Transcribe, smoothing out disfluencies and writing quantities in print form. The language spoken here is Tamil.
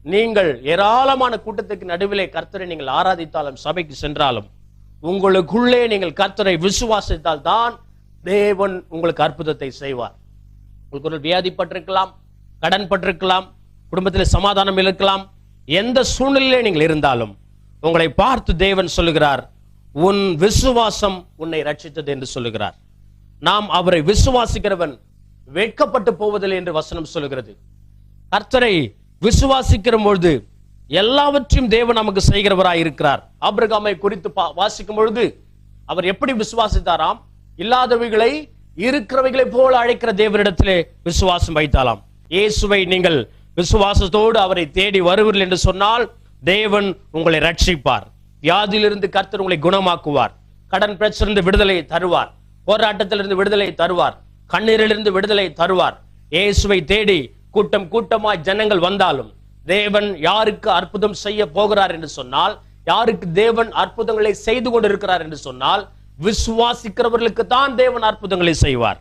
நீங்கள் ஏராளமான கூட்டத்துக்கு நடுவிலே கர்த்தரை நீங்கள் ஆராதித்தாலும், சபைக்கு சென்றாலும், உங்களுக்குள்ளே நீங்கள் கர்த்தரை விசுவாசித்தால் தான் தேவன் உங்களுக்கு அற்புதத்தை செய்வார். உங்களுக்கு ஒரு வியாதிப்பட்டிருக்கலாம், கடன் பட்டிருக்கலாம், குடும்பத்தில் சமாதானம் இருக்கலாம். எந்த சூழ்நிலையிலே நீங்கள் இருந்தாலும் உங்களை பார்த்து தேவன் சொல்லுகிறார், உன் விசுவாசம் உன்னை ரட்சித்தது என்று சொல்லுகிறார். நாம் அவரை விசுவாசிக்கிறவன் வெட்கப்பட்டு போவதில்லை என்று வசனம் சொல்லுகிறது. கர்த்தரை விசுவாசிக்கிற பொழுது எல்லாவற்றையும் தேவன் நமக்கு செய்கிறவராய் இருக்கிறார். ஆபிரகாமை குறித்து வாசிக்கும் பொழுது அவர் எப்படி விசுவாசித்தாராம்? இல்லாதவைகளை இருக்கிறவைகளை போல அழைக்கிற தேவனிடத்திலே விசுவாசம் வைத்தாலாம். இயேசுவை நீங்கள் விசுவாசத்தோடு அவரை தேடி வருவீர்கள் என்று சொன்னால் தேவன் உங்களை ரட்சிப்பார். வியாதியிலிருந்து கர்த்தர் உங்களை குணமாக்குவார். கடன் பிரச்சனையிலிருந்து விடுதலை தருவார். போராட்டத்திலிருந்து விடுதலை தருவார். கண்ணீரிலிருந்து விடுதலை தருவார். இயேசுவை தேடி கூட்டம் கூட்டமாய் ஜனங்கள் வந்தாலும் தேவன் யாருக்கு அற்புதம் செய்ய போகிறார் என்று சொன்னால், யாருக்கு தேவன் அற்புதங்களை செய்து கொண்டிருக்கிறார் என்று சொன்னால், விசுவாசிக்கிறவர்களுக்கு தான் தேவன் அற்புதங்களை செய்வார்.